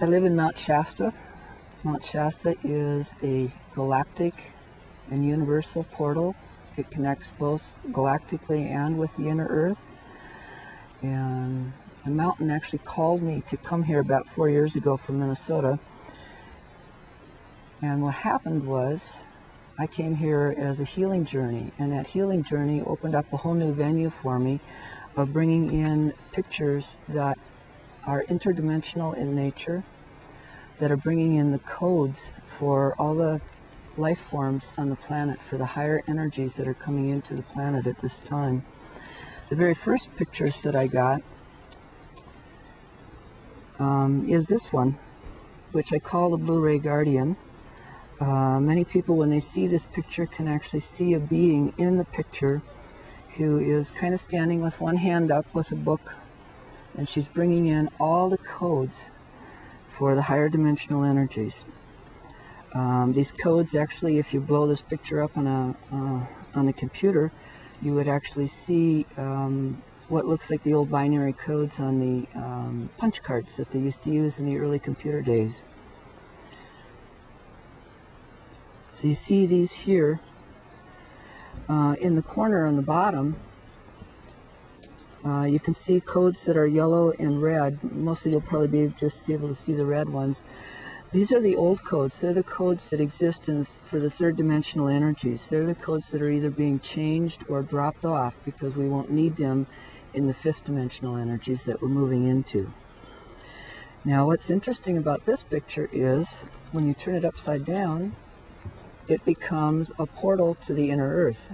I live in Mount Shasta. Mount Shasta is a galactic and universal portal. It connects both galactically and with the inner earth. And the mountain actually called me to come here about 4 years ago from Minnesota. And what happened was I came here as a healing journey, and that healing journey opened up a whole new venue for me of bringing in pictures that are interdimensional in nature, that are bringing in the codes for all the life forms on the planet, for the higher energies that are coming into the planet at this time. The very first pictures that I got is this one, which I call the Blu-ray Guardian. Many people, when they see this picture, can actually see a being in the picture who is kind of standing with one hand up with a book, and she's bringing in all the codes for the higher dimensional energies. These codes, actually, if you blow this picture up on a computer, you would actually see what looks like the old binary codes on the punch cards that they used to use in the early computer days. So you see these here in the corner on the bottom. You can see codes that are yellow and red. Mostly you'll probably be just able to see the red ones. These are the old codes. They're the codes that exist for the third dimensional energies. They're the codes that are either being changed or dropped off because we won't need them in the fifth dimensional energies that we're moving into. Now, what's interesting about this picture is when you turn it upside down, it becomes a portal to the inner earth.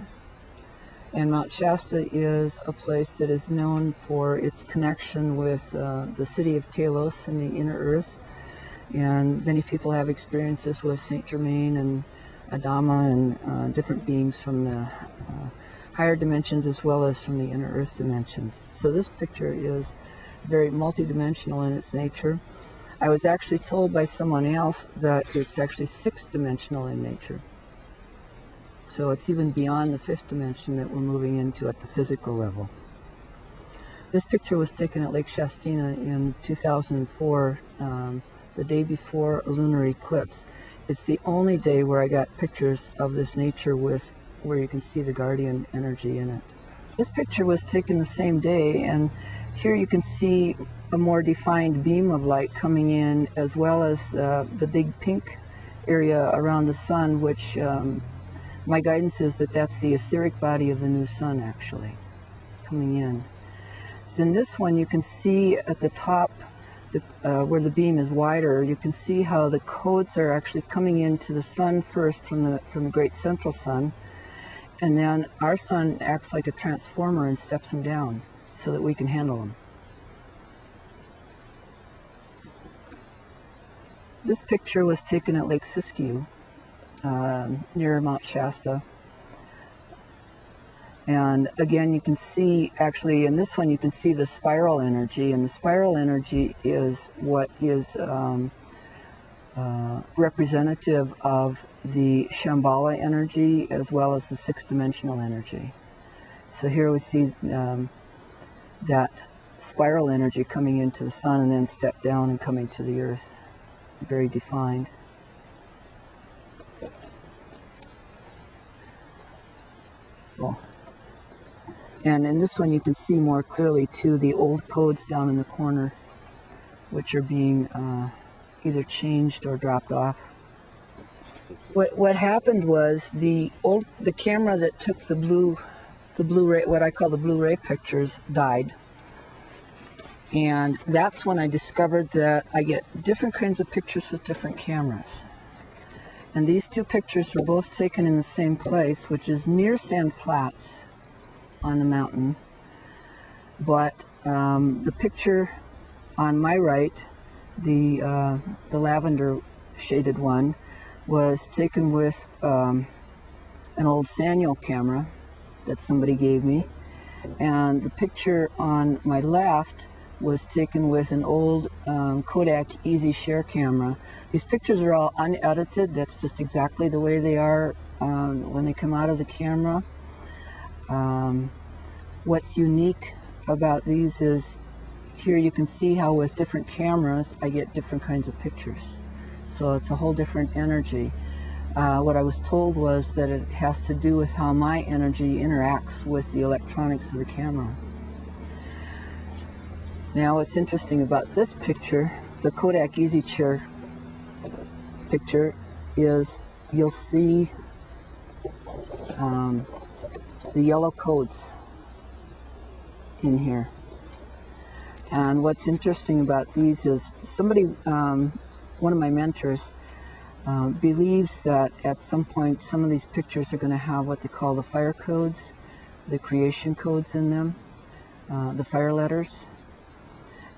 And Mount Shasta is a place that is known for its connection with the city of Telos in the inner earth. And many people have experiences with Saint Germain and Adama and different beings from the higher dimensions as well as from the inner earth dimensions. So this picture is very multidimensional in its nature. I was actually told by someone else that it's actually sixth dimensional in nature. So it's even beyond the fifth dimension that we're moving into at the physical level. This picture was taken at Lake Shastina in 2004, the day before a lunar eclipse. It's the only day where I got pictures of this nature with where you can see the guardian energy in it. This picture was taken the same day, and here you can see a more defined beam of light coming in, as well as the big pink area around the sun, which my guidance is that that's the etheric body of the new sun actually coming in. So in this one you can see at the top where the beam is wider, you can see how the codes are actually coming into the sun first from the great central sun, and then our sun acts like a transformer and steps them down so that we can handle them. This picture was taken at Lake Siskiyou, near Mount Shasta. And again, you can see, actually in this one, you can see the spiral energy, and the spiral energy is what is representative of the Shambhala energy as well as the sixth dimensional energy. So here we see that spiral energy coming into the sun and then step down and coming to the earth. Very defined. Cool. And in this one you can see more clearly too the old codes down in the corner, which are being either changed or dropped off. What happened was the camera that took the Blu-ray, what I call the Blu-ray pictures, died. And that's when I discovered that I get different kinds of pictures with different cameras. And these two pictures were both taken in the same place, which is near Sand Flats on the mountain. But the picture on my right, the lavender shaded one, was taken with an old Sanyo camera that somebody gave me. And the picture on my left was taken with an old Kodak Easy Share camera. These pictures are all unedited. That's just exactly the way they are when they come out of the camera. What's unique about these is here you can see how with different cameras I get different kinds of pictures. So it's a whole different energy. What I was told was that it has to do with how my energy interacts with the electronics of the camera. Now what's interesting about this picture, the Kodak Easy Chair picture, is you'll see the yellow codes in here. And what's interesting about these is somebody, one of my mentors, believes that at some point some of these pictures are going to have what they call the fire codes, the creation codes in them, the fire letters,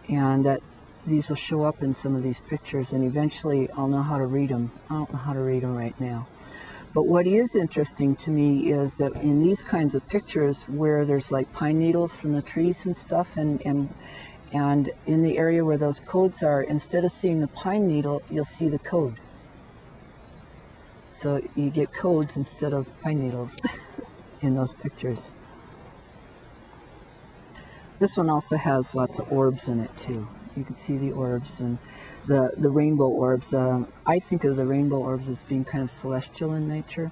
and that these will show up in some of these pictures, and eventually I'll know how to read them. I don't know how to read them right now. But what is interesting to me is that in these kinds of pictures where there's like pine needles from the trees and stuff, and in the area where those codes are, instead of seeing the pine needle, you'll see the code. So you get codes instead of pine needles in those pictures. This one also has lots of orbs in it too. You can see the orbs and the rainbow orbs. I think of the rainbow orbs as being kind of celestial in nature,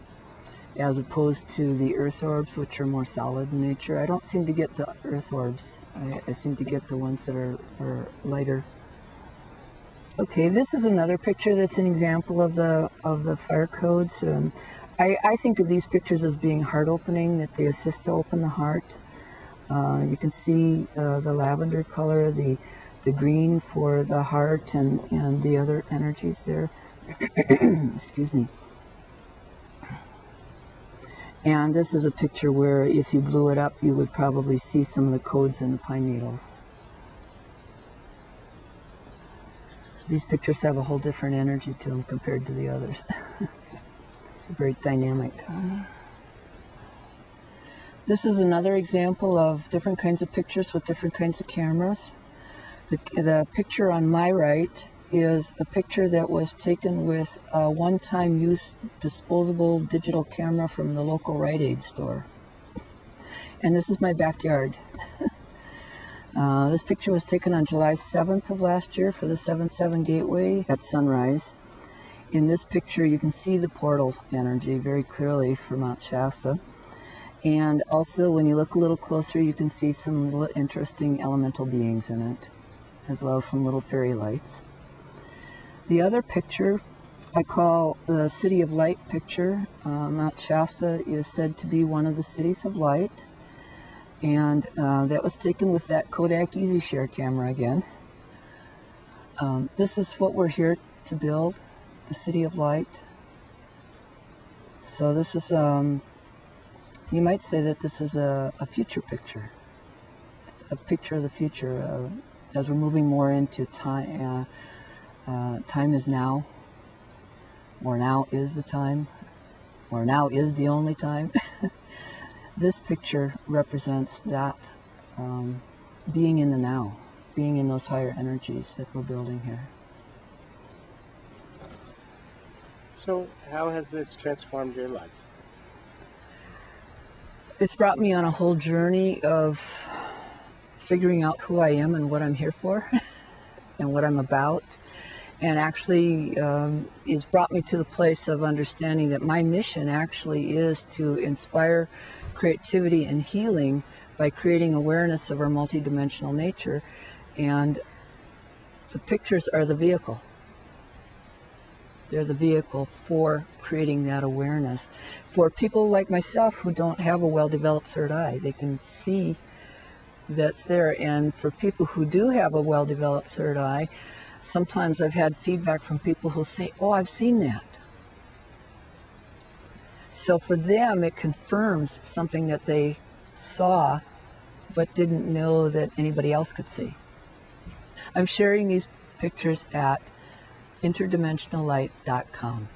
as opposed to the earth orbs, which are more solid in nature. I don't seem to get the earth orbs. I seem to get the ones that are lighter. Okay, this is another picture that's an example of the fire codes. I think of these pictures as being heart opening, that they assist to open the heart. You can see the lavender color, the green for the heart, and the other energies there. Excuse me. And this is a picture where if you blew it up, you would probably see some of the codes in the pine needles. These pictures have a whole different energy to them compared to the others. Very dynamic. This is another example of different kinds of pictures with different kinds of cameras. The picture on my right is a picture that was taken with a one-time use disposable digital camera from the local Rite Aid store. And this is my backyard. This picture was taken on July 7th of last year for the 7-7 Gateway at sunrise. In this picture you can see the portal energy very clearly for Mount Shasta. And also when you look a little closer you can see some little interesting elemental beings in it, as well as some little fairy lights. The other picture I call the City of Light picture. Mount Shasta is said to be one of the cities of light, and that was taken with that Kodak Easy Share camera again. This is what we're here to build, the City of Light. So this is, you might say that this is a future picture, a picture of the future, as we're moving more into time. Time is now, or now is the time, or now is the only time. This picture represents that, being in the now, being in those higher energies that we're building here. So how has this transformed your life? It's brought me on a whole journey of figuring out who I am and what I'm here for and what I'm about. And actually it's brought me to the place of understanding that my mission actually is to inspire creativity and healing by creating awareness of our multidimensional nature. And the pictures are the vehicle. They're the vehicle for creating that awareness. For people like myself who don't have a well-developed third eye, they can see that's there. And for people who do have a well-developed third eye, sometimes I've had feedback from people who say, oh, I've seen that. So for them, it confirms something that they saw but didn't know that anybody else could see. I'm sharing these pictures at interdimensionallight.com.